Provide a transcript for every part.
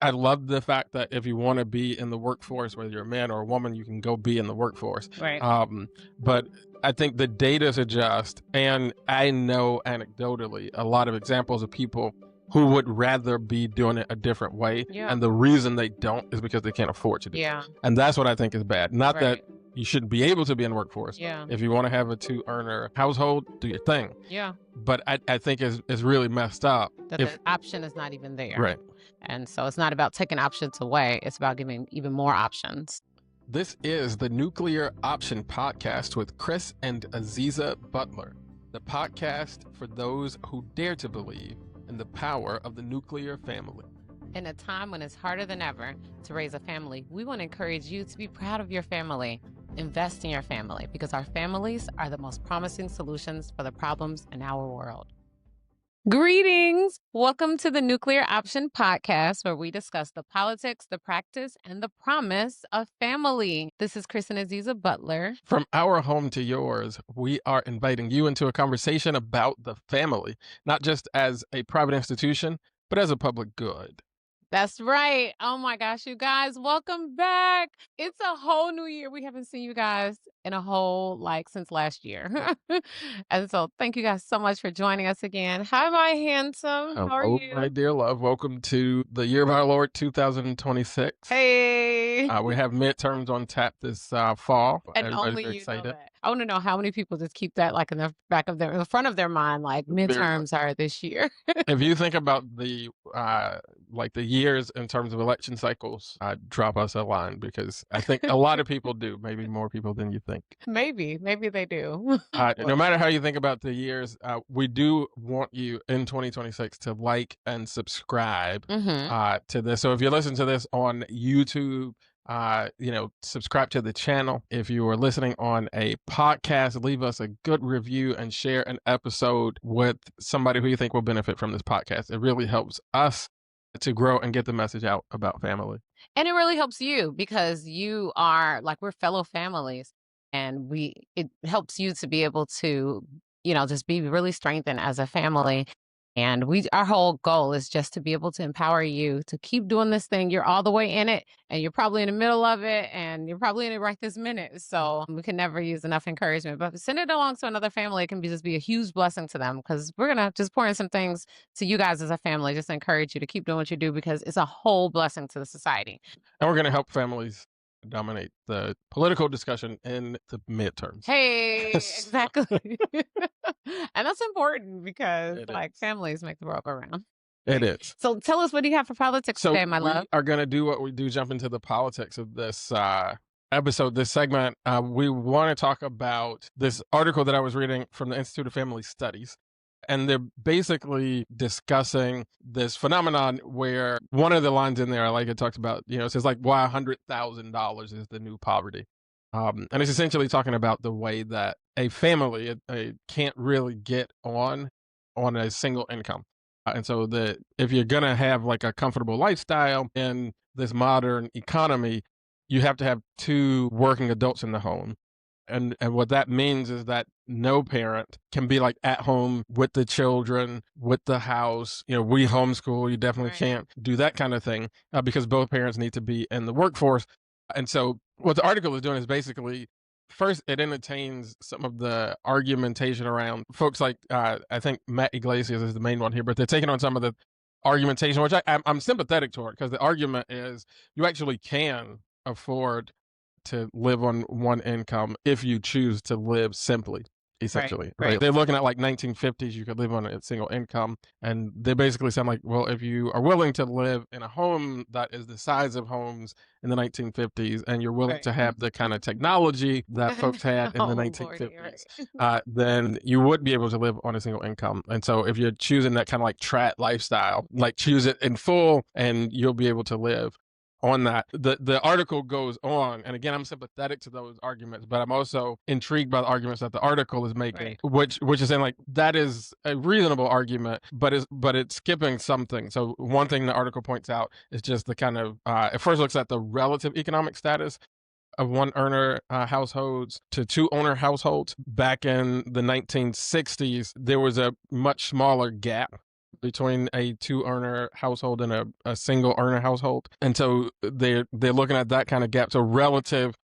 I love the fact that if you want to be in the workforce, whether you're a man or a woman, you can go be in the workforce. Right. But I think the data suggests, and I know anecdotally, a lot of examples of people who would rather be doing it a different way. Yeah. And the reason they don't is because they can't afford to do it. Yeah. And that's what I think is bad. Not that Right. you shouldn't be able to be in the workforce. Yeah. If you want to have a 2-earner household, do your thing. Yeah. But I think it's really messed up. That the option is not even there. Right. And so it's not about taking options away. It's about giving even more options. This is the Nuclear Option Podcast with Chris and Aziza Butler, the podcast for those who dare to believe in the power of the nuclear family. In a time when it's harder than ever to raise a family, we want to encourage you to be proud of your family. Invest in your family because our families are the most promising solutions for the problems in our world. Greetings! Welcome to the Nuclear Option Podcast, where we discuss the politics, the practice, and the promise of family. This is Chris and Aziza Butler. From our home to yours, we are inviting you into a conversation about the family, not just as a private institution, but as a public good. That's right. Oh my gosh, you guys, welcome back. It's a whole new year. We haven't seen you guys in a whole, since last year. And so thank you guys so much for joining us again. Hi, my handsome. How are Hello, you? my dear love. Welcome to the year of our Lord 2026. Hey. We have midterms on tap this fall. And Everybody's only very you excited. know that. I want to know how many people just keep that in the back of in the front of their mind, like midterms are this year. If you think about the the years in terms of election cycles, drop us a line because I think a lot of people do, maybe more people than you think. Maybe they do. No matter how you think about the years, we do want you in 2026 to like and subscribe to this. So if you listen to this on YouTube, subscribe to the channel. If you are listening on a podcast, leave us a good review and share an episode with somebody who you think will benefit from this podcast. It really helps us to grow and get the message out about family. And it really helps you because you are we're fellow families, and it helps you to be able to, just be really strengthened as a family. And our whole goal is just to be able to empower you to keep doing this thing. You're all the way in it, and you're probably in the middle of it, and you're probably in it right this minute. So we can never use enough encouragement, but send it along to another family. It can just be a huge blessing to them because we're going to just pour in some things to you guys as a family, just encourage you to keep doing what you do because it's a whole blessing to the society. And we're going to help families dominate the political discussion in the midterms. Hey, exactly. And that's important because families make the world go round. It is. So tell us, what do you have for politics today, my love? We are going to do what we do, jump into the politics of this episode, this segment. We want to talk about this article that I was reading from the Institute of Family Studies. And they're basically discussing this phenomenon where one of the lines in there, it talks about, it says why $100,000 is the new poverty. And it's essentially talking about the way that a family can't really get on a single income. And so if you're going to have a comfortable lifestyle in this modern economy, you have to have 2 working adults in the home. And what that means is that no parent can be at home with the children, with the house. We homeschool. You definitely can't do that kind of thing because both parents need to be in the workforce. And so what the article is doing is basically, first, it entertains some of the argumentation around folks I think Matt Iglesias is the main one here, but they're taking on some of the argumentation, which I'm sympathetic toward, because the argument is you actually can afford to live on one income if you choose to live simply, essentially. Right. They're looking at 1950s, you could live on a single income. And they basically sound well, if you are willing to live in a home that is the size of homes in the 1950s, and you're willing to have the kind of technology that folks had in the 1950s, then you would be able to live on a single income. And so if you're choosing that kind of trat lifestyle, choose it in full and you'll be able to live on that. The article goes on, and again, I'm sympathetic to those arguments, but I'm also intrigued by the arguments that the article is making, which is saying that is a reasonable argument, but it's skipping something. So one thing the article points out is just the kind of it first looks at the relative economic status of 1-earner households to 2-owner households. Back in the 1960s, there was a much smaller gap between a two-earner household and a single-earner household. And so they're looking at that kind of gap. So relative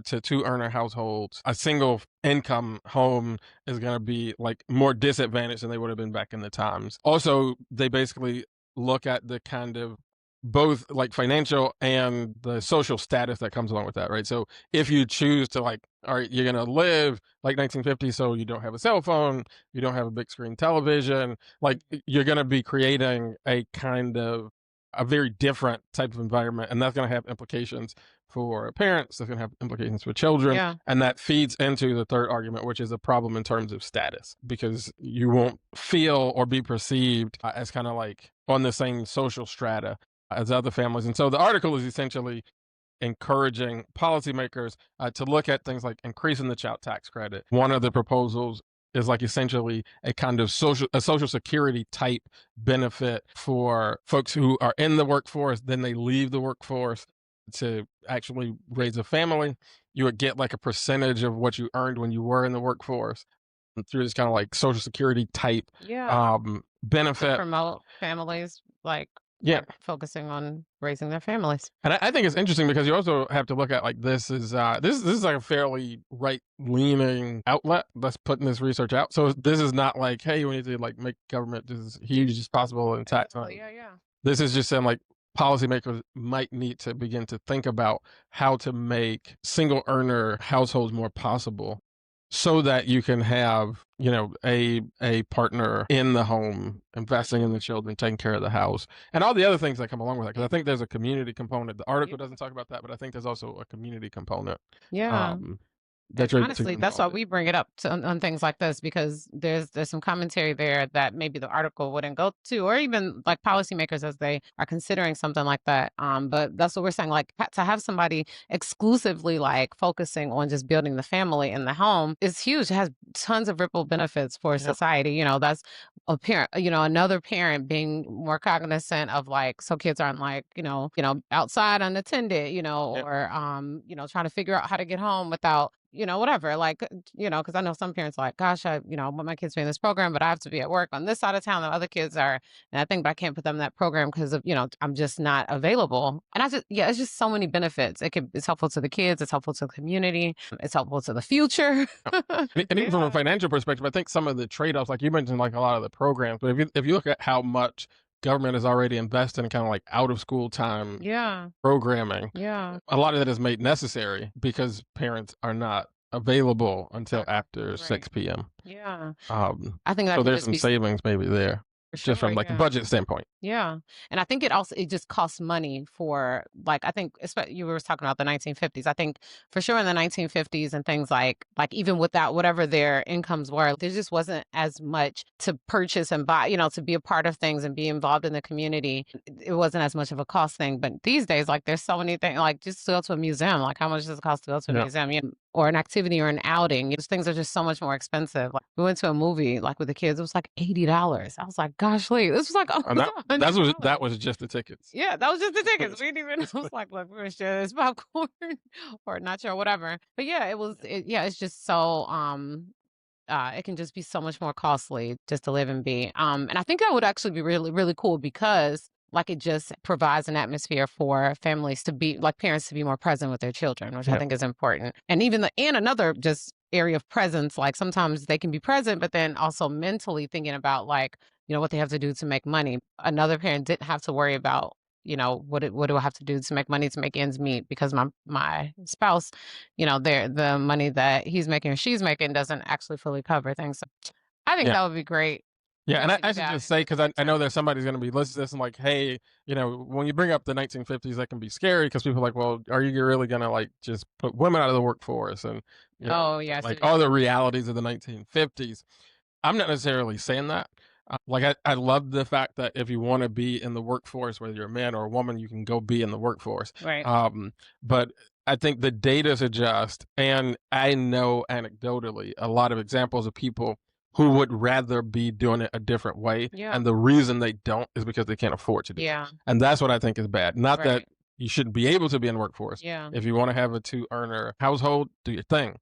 to two-earner households, a single income home is going to be like more disadvantaged than they would have been back in the times. Also, they basically look at the kind of both like financial and the social status that comes along with that, right? So if you choose to like, all right, you're going to live like 1950, so you don't have a cell phone, you don't have a big screen television, like you're going to be creating a kind of a very different type of environment, and that's going to have implications for parents, that's going to have implications for children. Yeah. And that feeds into the third argument, which is a problem in terms of status, because you won't feel or be perceived as kind of like on the same social strata as other families. And so the article is essentially encouraging policymakers to look at things like increasing the child tax credit. One of the proposals is like essentially a kind of social security type benefit for folks who are in the workforce, then they leave the workforce to actually raise a family. You would get like a percentage of what you earned when you were in the workforce through this kind of like social security type benefit. To promote families like focusing on raising their families. And I think it's interesting because you also have to look at like this is like a fairly right leaning outlet that's putting this research out. So this is not like, hey, we need to like make government as huge as possible and tax on. This is just saying like policymakers might need to begin to think about how to make single earner households more possible, so that you can have, you know, a partner in the home, investing in the children, taking care of the house, and all the other things that come along with it. Because I think there's a community component. The article doesn't talk about that, but I think there's also a community component. Honestly, that's why we bring it up on things like this, because there's some commentary there that maybe the article wouldn't go to, or even like policymakers as they are considering something like that. But that's what we're saying, like to have somebody exclusively like focusing on just building the family in the home is huge. It has tons of ripple benefits for society. You know, that's a parent, you know, another parent being more cognizant of like, so kids aren't like, you know, outside unattended, you know, or, you know, trying to figure out how to get home without, you know, whatever, like, you know, because I know some parents are like, gosh, I want my kids to be in this program, but I have to be at work on this side of town. The other kids are, and I think, but I can't put them in that program because of, you know, I'm just not available. And it's just so many benefits. It's helpful to the kids. It's helpful to the community. It's helpful to the future. And even from a financial perspective, I think some of the trade-offs, like you mentioned, like a lot of the programs, but if you look at how much government is already invested in kind of like out of school time programming. A lot of that is made necessary because parents are not available until after 6 p.m. I think that so there's some savings maybe there. Just from like a budget standpoint. And I think it just costs money for, like, I think you were talking about the 1950s. I think for sure in the 1950s and things like even without whatever their incomes were, there just wasn't as much to purchase and buy, you know, to be a part of things and be involved in the community. It wasn't as much of a cost thing. But these days, like there's so many things, like just to go to a museum, like how much does it cost to go to a museum? You know, or an activity or an outing. Those things are just so much more expensive. Like we went to a movie like with the kids, it was like $80. I was like, gosh, Lee, this was like that was just the tickets. Yeah, that was just the tickets. We didn't even I was like, look, we're gonna share this popcorn or nacho or whatever. But yeah, it's just so it can just be so much more costly just to live and be. And I think that would actually be really, really cool because like it just provides an atmosphere for families to be, like parents to be more present with their children, which I think is important. And even and another just area of presence, like sometimes they can be present, but then also mentally thinking about like, you know, what they have to do to make money. Another parent didn't have to worry about, you know, what do I have to do to make money to make ends meet because my spouse, you know, the money that he's making or she's making doesn't actually fully cover things. So I think that would be great. Yeah, and I should just say, because I know that somebody's going to be listening to this and like, hey, you know, when you bring up the 1950s, that can be scary because people are like, well, are you really going to like just put women out of the workforce and, you know, like all the realities of the 1950s? I'm not necessarily saying that. Like, I love the fact that if you want to be in the workforce, whether you're a man or a woman, you can go be in the workforce. Right. But I think the data suggests, and I know anecdotally, a lot of examples of people who would rather be doing it a different way. And the reason they don't is because they can't afford to do it. And that's what I think is bad. Not that you shouldn't be able to be in the workforce. If you want to have a two-earner household, do your thing.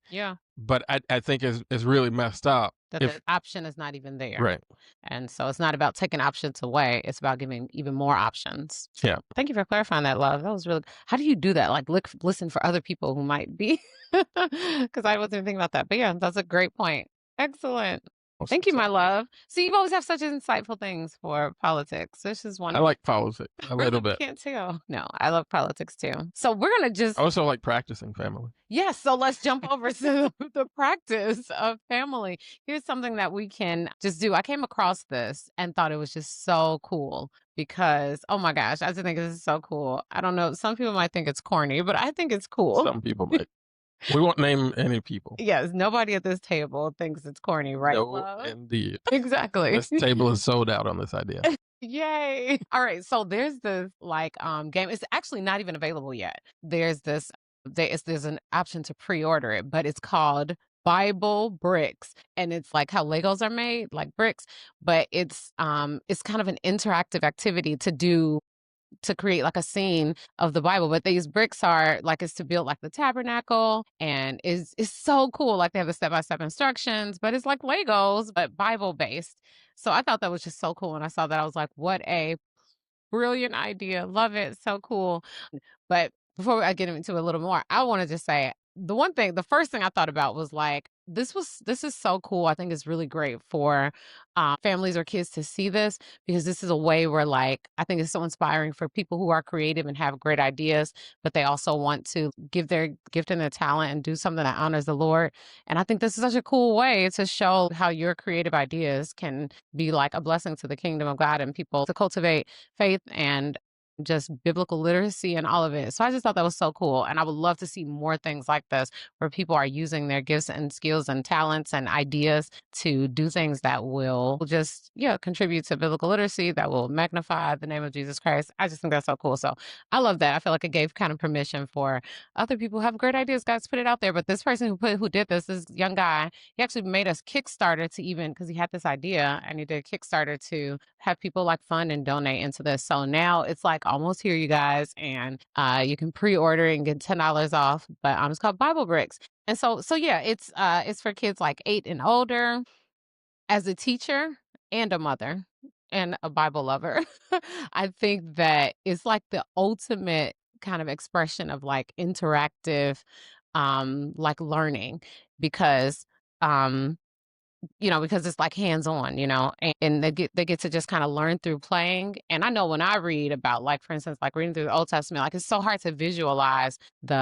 but I think is really messed up. That the option is not even there. Right. And so it's not about taking options away. It's about giving even more options. Yeah. Thank you for clarifying that, love. That was really, how do you do that? Like listen for other people who might be, because I wasn't thinking about that. But yeah, that's a great point. Excellent. Thank you, my love. See, you always have such insightful things for politics. This is one. I like politics a little bit. Can't tell. No, I love politics too. So we're gonna just. I also like practicing family. Yes. So let's jump over to the practice of family. Here's something that we can just do. I came across this and thought it was just so cool because, oh my gosh, I just think this is so cool. I don't know. Some people might think it's corny, but I think it's cool. Some people might. We won't name any people. Yes, nobody at this table thinks it's corny, right? No, love? indeed. Exactly. This table is sold out on this idea. Yay. All right. So there's this game. It's actually not even available yet. There's this there's an option to pre-order it, but it's called Bible Bricks. And it's like how Legos are made, like bricks, but it's kind of an interactive activity to create like a scene of the Bible. But these bricks are like, it's to build like the tabernacle, and it's so cool. Like they have the step-by-step instructions, but it's like Legos, but Bible based. So I thought that was just so cool. And I saw that, I was like, what a brilliant idea. Love it. So cool. But before I get into it a little more, I want to just say the first thing I thought about was like, this is so cool. I think it's really great for families or kids to see this, because this is a way where like, I think it's so inspiring for people who are creative and have great ideas, but they also want to give their gift and their talent and do something that honors the Lord. And I think this is such a cool way to show how your creative ideas can be like a blessing to the kingdom of God and people, to cultivate faith and just biblical literacy and all of it. So I just thought that was so cool. And I would love to see more things like this where people are using their gifts and skills and talents and ideas to do things that will just, contribute to biblical literacy, that will magnify the name of Jesus Christ. I just think that's so cool. So I love that. I feel like it gave kind of permission for other people who have great ideas, guys, put it out there. But this person who did this young guy, he actually made us Kickstarter to even, because he had this idea and he did Kickstarter to have people like fund and donate into this. So now it's like almost here, you guys, and you can pre-order and get $10 off. But it's called Bible Bricks, and so yeah, it's for kids like 8 and older. As a teacher and a mother and a Bible lover, I think that it's like the ultimate kind of expression of like interactive, like learning, because because it's like hands-on, and they get to just kind of learn through playing. And I know when I read about, like, for instance, like reading through the Old Testament, like it's so hard to visualize the,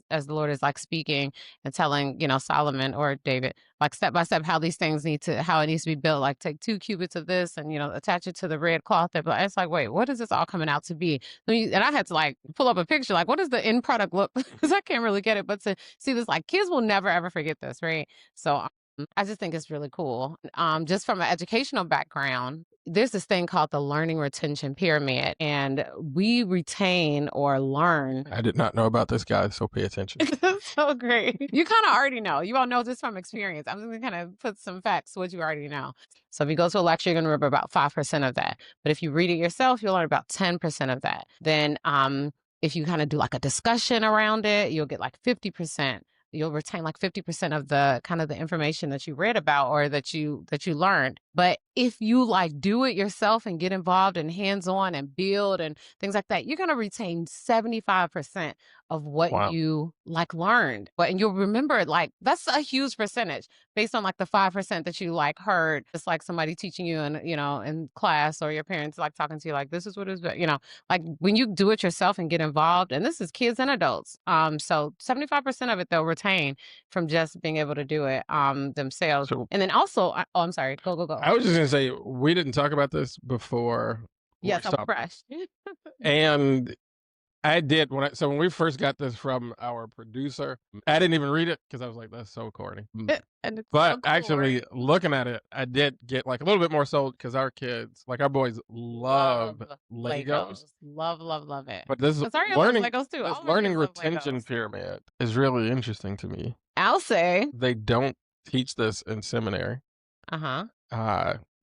as the Lord is like speaking and telling, Solomon or David, like step by step, how these things how it needs to be built, like take 2 cubits of this and, attach it to the red cloth. But it's like, wait, what is this all coming out to be? And I had to like pull up a picture, like, what does the end product look? Because I can't really get it, but to see this, like, kids will never ever forget this, right? So I just think it's really cool. Just from an educational background, there's this thing called the learning retention pyramid, and we retain or learn. I did not know about this, guy, so pay attention. So great. You kind of already know. You all know this from experience. I'm just going to kind of put some facts, what you already know. So if you go to a lecture, you're going to remember about 5% of that. But if you read it yourself, you'll learn about 10% of that. Then if you kind of do like a discussion around it, you'll get like 50%. You'll retain like 50% of the kind of the information that you read about or that you learned. But if you like do it yourself and get involved and hands-on and build and things like that, you're going to retain 75% of what you like learned. And you'll remember it, like that's a huge percentage based on like the 5% that you like heard. It's like somebody teaching you in class, or your parents like talking to you like, this is what it is, like when you do it yourself and get involved, and this is kids and adults. So 75% of it they'll retain from just being able to do it themselves. And then also, I'm sorry, go. I was just going to say, we didn't talk about this before. Yes, I'm fresh. And I did when we first got this from our producer, I didn't even read it because I was like, that's so corny. And it's but so cool, actually, right? looking at it, I did get like a little bit more sold because our kids, like our boys, love Legos. Love it. But this learning Legos too. This learning retention pyramid is really interesting to me. I'll say they don't teach this in seminary.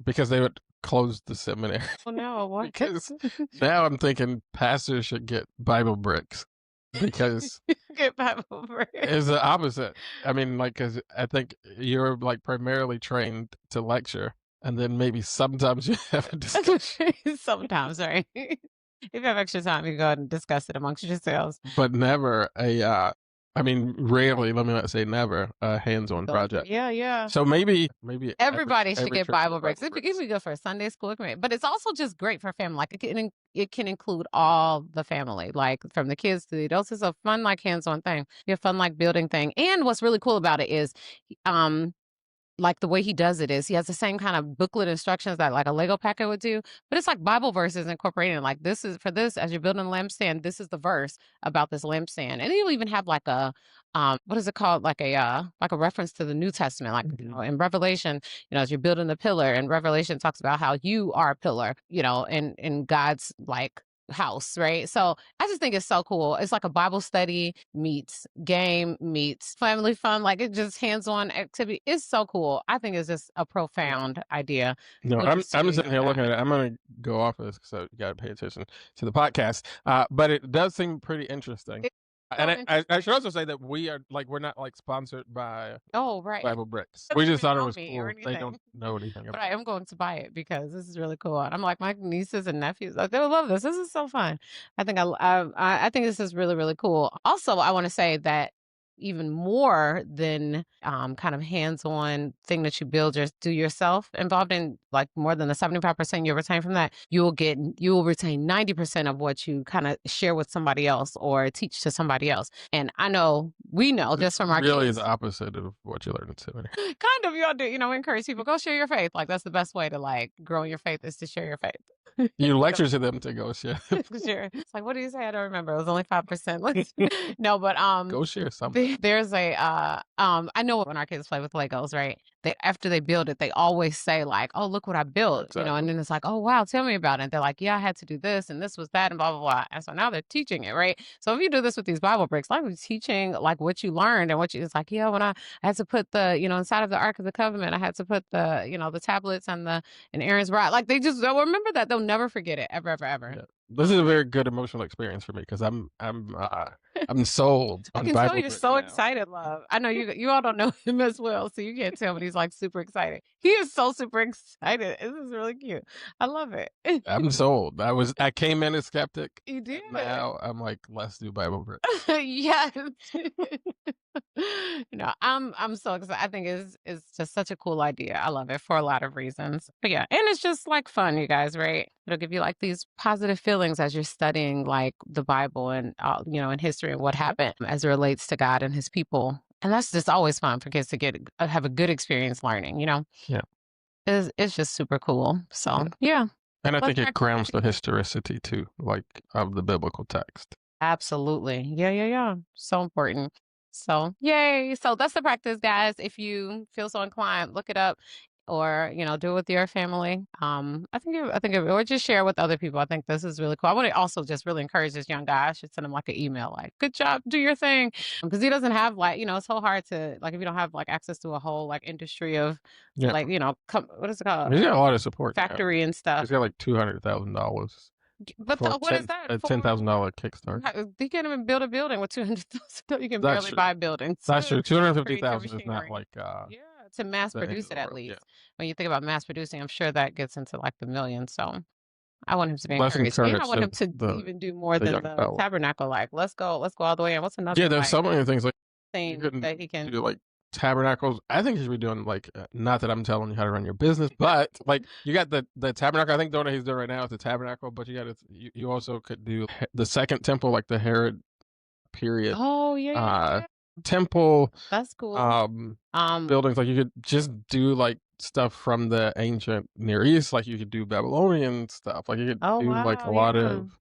Because they would close the seminary. Oh no, what? Because now I'm thinking pastors should get Bible bricks. because Get Bible verse. it's the opposite. I mean, like, because I think you're like primarily trained to lecture, and then maybe sometimes you have a discussion, Sometimes, right? If you have extra time, you can go ahead and discuss it amongst yourselves. but never a. I mean, rarely. Let me not say never a hands-on project. Yeah. So maybe Everybody should every get church has Bible breaks. It can be good for Sunday school, but it's also just great for family. Like it can include all the family, like from the kids to the adults. It's a fun, like hands-on thing. Be a fun, like building thing. And what's really cool about it is, like the way he does it is he has the same kind of booklet instructions that like a Lego packet would do, but it's like Bible verses incorporated. Like this is for this as you're building a lampstand. This is the verse about this lampstand, and he'll even have like a what is it called? Like a reference to the New Testament, like in Revelation. As you're building the pillar, and Revelation talks about how you are a pillar. In God's like house, right? So I just think it's so cool. It's like a Bible study meets game meets family fun, like it just hands-on activity. It's so cool. I think it's just a profound idea. No, I'm sitting here looking at it. I'm gonna go off of this, so you got to pay attention to the podcast. But it does seem pretty interesting. And I should also say that we're not like sponsored by Bible Bricks. We just thought it was cool. They don't know anything about it. But I am going to buy it because this is really cool. I'm like, my nieces and nephews, like, they'll love this. This is so fun. I think this is really, really cool. Also, I want to say that even more than kind of hands-on thing that you do yourself involved in, like more than the 75% you retain from that, you will retain 90% of what you kind of share with somebody else or teach to somebody else. And we know just from our really kids, the opposite of what you learn in seminary. Kind of, you all do, encourage people, go share your faith. Like that's the best way to like grow your faith is to share your faith. You lecture to them to go share. Sure. It's like, what do you say? I don't remember. It was only 5%. No, but go share something. There's a I know when our kids play with Legos, right? After they build it, they always say like, "Oh, look what I built," exactly. And then it's like, "Oh, wow, tell me about it." And they're like, "Yeah, I had to do this, and this was that, and blah blah blah." And so now they're teaching it, right? So if you do this with these Bible bricks, like we're teaching like what you learned and it's like, yeah, when I had to put the inside of the Ark of the Covenant, I had to put the the tablets and Aaron's rod. Like they'll remember that. They'll never forget it ever. Yeah. This is a very good emotional experience for me because I'm sold. I can tell you're so excited, love. I know you all don't know him as well, so you can't tell, but he's like super excited. He is so super excited. This is really cute. I love it. I'm sold. I came in a skeptic. You did. Now I'm like, let's do Bible Bricks. Yes. I'm so excited. I think it's just such a cool idea. I love it for a lot of reasons. But yeah, and it's just like fun, you guys, right? It'll give you like these positive feelings as you're studying like the Bible and and history and what happened as it relates to God and his people. And that's just always fun for kids to have a good experience learning, Yeah. It's just super cool. So yeah. And I think it grounds the historicity too, like of the biblical text. Absolutely. Yeah. So important. So yay. So that's the practice, guys. If you feel so inclined, look it up or, do it with your family. Or just share with other people. I think this is really cool. I want to also just really encourage this young guy. I should send him like an email, like, good job, do your thing. Because he doesn't have like, it's so hard to, like, if you don't have like access to a whole like industry of like, what is it called? He's got a lot of support. Factory and stuff. He's got like $200,000. But what is that? A $10,000 Kickstarter. You can't even build a building with $200,000. You can barely buy buildings. That's true. $250,000 is not like to mass produce it at least. Yeah. When you think about mass producing, I'm sure that gets into like the millions. So I want him to be encouraged. And I want him to even do more than the tabernacle. Like let's go all the way in. What's another? Yeah, there's so many things like thing that he can do, like tabernacles. I think you should be doing like not that I'm telling you how to run your business, but like you got the tabernacle. I think the one he's doing right now is the tabernacle, but you also could do the second temple, like the Herod period. Oh yeah. Temple. That's cool. Buildings, like you could just do like stuff from the ancient Near East, like you could do Babylonian stuff, like you could do like a lot of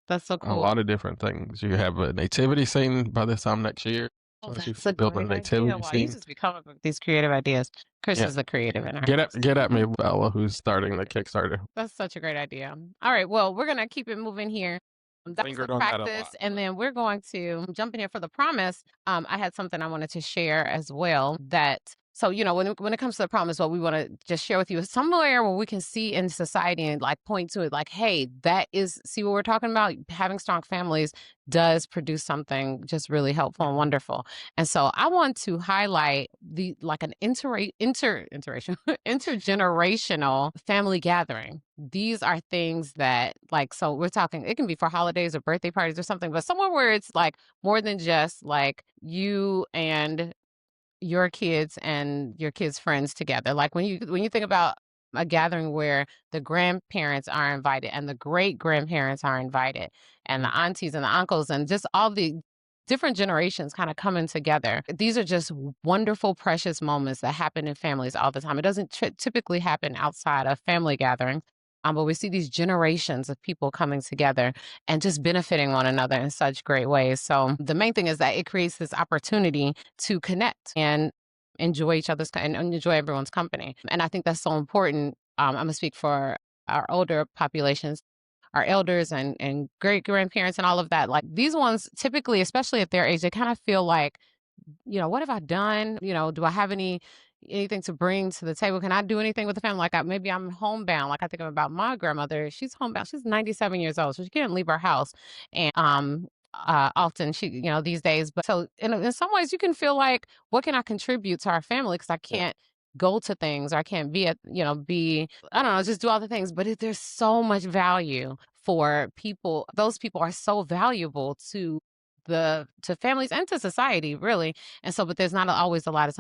that's so cool. A lot of different things. You have a nativity scene by this time next year. That's a build a nativity scene. You just become up with these creative ideas. Chris is the creative in our Get at me, Bella, who's starting the Kickstarter. That's such a great idea. All right, well, we're gonna keep it moving here. That's the practice, and then we're going to jump in here for the promise. I had something I wanted to share as well that So, when it comes to the promise, what we want to just share with you is somewhere where we can see in society and like point to it, like, hey, see what we're talking about? Having strong families does produce something just really helpful and wonderful. And so I want to highlight like an intergenerational family gathering. These are things that, like, so we're talking, it can be for holidays or birthday parties or something, but somewhere where it's like more than just like you and your kids and your kids' friends together. Like when you think about a gathering where the grandparents are invited and the great grandparents are invited and the aunties and the uncles and just all the different generations kind of coming together. These are just wonderful, precious moments that happen in families all the time. It doesn't typically happen outside of family gatherings. But we see these generations of people coming together and just benefiting one another in such great ways. So the main thing is that it creates this opportunity to connect and enjoy each other's and enjoy everyone's company. And I think that's so important. I'm gonna speak for our older populations, our elders and great grandparents and all of that. Like these ones, typically, especially at their age, they kind of feel like, what have I done? Do I have anything to bring to the table? Can I do anything with the family? Like maybe I'm homebound. Like I think about my grandmother. She's homebound. She's 97 years old, so she can't leave her house. And often she, these days. But so in some ways, you can feel like, what can I contribute to our family? Because I can't go to things, or I can't be I don't know, just do all the things. But there's so much value for people. Those people are so valuable to families and to society, really. And so, but there's not always a lot of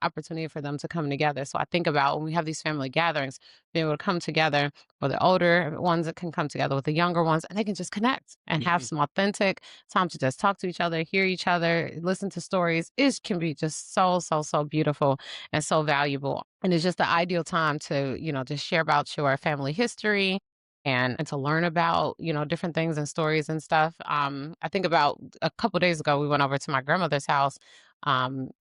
opportunity for them to come together. So I think about when we have these family gatherings, being able to come together, or the older ones that can come together with the younger ones, and they can just connect and have some authentic time to just talk to each other, hear each other, listen to stories. It can be just so, so, so beautiful and so valuable. And it's just the ideal time to, just share about your family history, and to learn about, different things and stories and stuff. I think about a couple days ago, we went over to my grandmother's house, and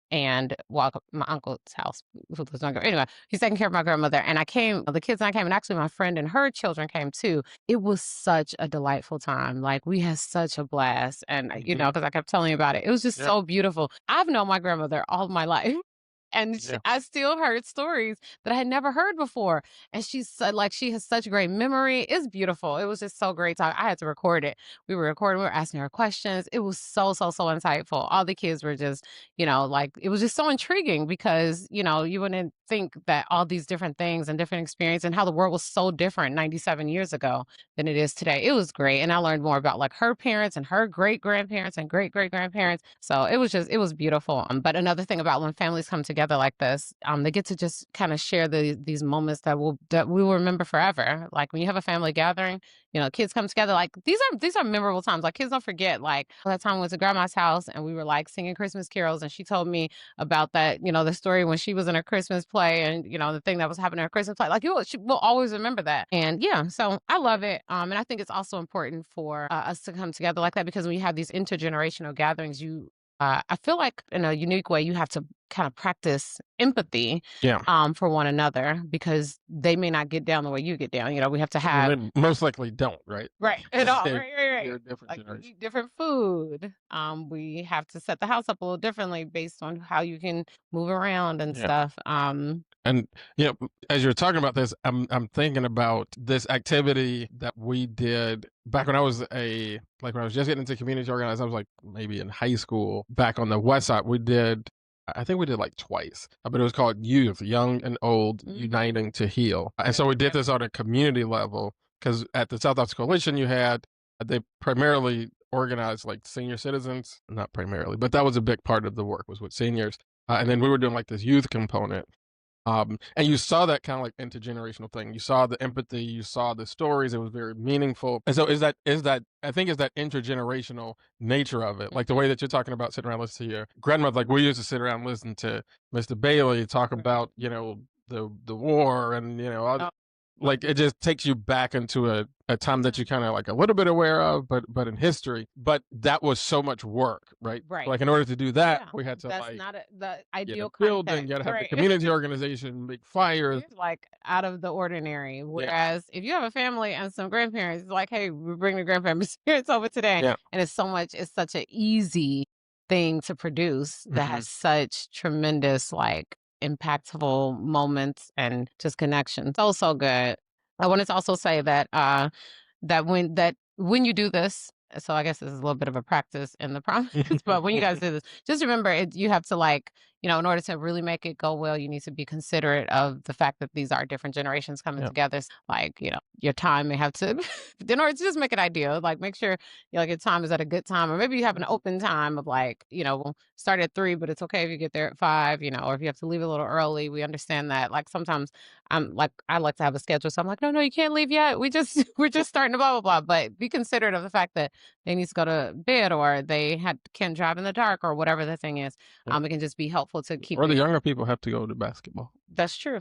my uncle's house, who lives younger. Anyway, he's taking care of my grandmother, and the kids and I came, and actually my friend and her children came too. It was such a delightful time. Like we had such a blast, and because I kept telling you about it, it was just so beautiful. I've known my grandmother all my life. And I still heard stories that I had never heard before. And she said, like, she has such great memory. It's beautiful. It was just so great. I had to record it. We were recording, we were asking her questions. It was so, so, so insightful. All the kids were just, like, it was just so intriguing because, you wouldn't think that all these different things and different experiences and how the world was so different 97 years ago than it is today. It was great. And I learned more about like her parents and her great grandparents and great great grandparents. So it was beautiful. But another thing about when families come together like this, they get to just kind of share these moments that we will remember forever. Like when you have a family gathering, kids come together. Like these are memorable times. Like kids don't forget. Like that time we went to grandma's house and we were like singing Christmas carols, and she told me about that. The story when she was in her Christmas play, and the thing that was happening in her Christmas play. Like she will always remember that. And yeah, so I love it. And I think it's also important for us to come together like that, because when you have these intergenerational gatherings, I feel like in a unique way, you have to kind of practice empathy for one another, because they may not get down the way you get down. We have to have. They most likely don't, right? Right. At all. Right. They're different Like we generations. eat different food. We have to set the house up a little differently based on how you can move around and stuff. And as you're talking about this, I'm thinking about this activity that we did back when I was when I was just getting into community organizing. I was like maybe in high school back on the west side. I think we did like twice, but it was called Youth, Young and Old Uniting to Heal. And so we did this on a community level, because at the South Africa Coalition they primarily organized like senior citizens, not primarily, but that was a big part of the work, was with seniors. And then we were doing like this youth component. And you saw that kind of like intergenerational thing. You saw the empathy, you saw the stories. It was very meaningful. And so is that I think is that intergenerational nature of it, like the way that you're talking about sitting around listening to your grandmother. Like we used to sit around and listen to Mr. Bailey talk about the war and like it just takes you back into a time that you kind of like a little bit aware of, but in history. But that was so much work, right? Right. Like in order to do that, we had to That's not the ideal building, you got to have the community organization, make fires. It's like out of the ordinary. Whereas if you have a family and some grandparents, it's like, hey, we bring the grandparents over today. Yeah. And it's such an easy thing to produce that has such tremendous like impactful moments and just connections. So good. I wanted to also say that when you do this, so I guess this is a little bit of a practice in the promise, but when you guys do this, just remember you have to in order to really make it go well, you need to be considerate of the fact that these are different generations coming together. Your time may have to, in order to just make it ideal, make sure your time is at a good time, or maybe you have an open time of we'll start at 3, but it's okay if you get there at 5, or if you have to leave a little early. We understand that. Sometimes I like to have a schedule, so I'm like, no, you can't leave yet. We're just starting to blah blah blah. But be considerate of the fact that they need to go to bed, or they can't drive in the dark, or whatever the thing is. It can just be helpful to keep. Or the younger people have to go to basketball. That's true.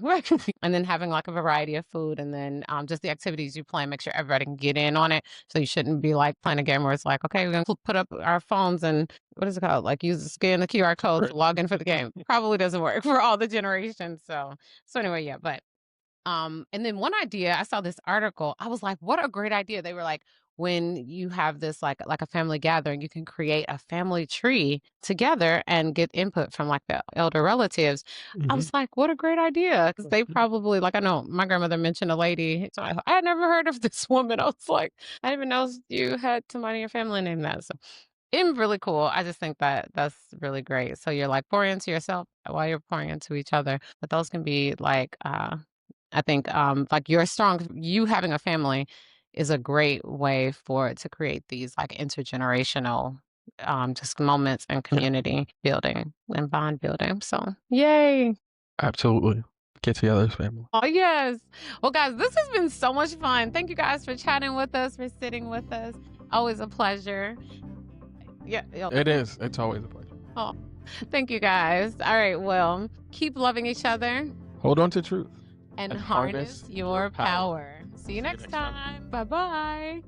And then having a variety of food, and then just the activities you plan, make sure everybody can get in on it. So you shouldn't be playing a game where it's okay, we're going to put up our phones and what is it called? Scan the QR code to log in for the game. Probably doesn't work for all the generations. So anyway, yeah, but and then one idea, I saw this article. I was like, what a great idea. They were when you have this like a family gathering, you can create a family tree together and get input from the elder relatives. I was like, what a great idea. Because they probably, I know my grandmother mentioned a lady. So I had never heard of this woman. I was like, I didn't even know you had somebody in your family named that. So it's really cool. I just think that that's really great. So you're pouring into yourself while you're pouring into each other. But those can be I think you having a family is a great way for it to create these intergenerational just moments and community building and bond building. So yay. Absolutely. Get togethers, family. Oh yes. Well guys, this has been so much fun. Thank you guys for chatting with us, for sitting with us. Always a pleasure. Yeah. It is. It's always a pleasure. Oh, thank you guys. All right. Well, keep loving each other. Hold on to truth. And harness your power. See you next time. Bye-bye.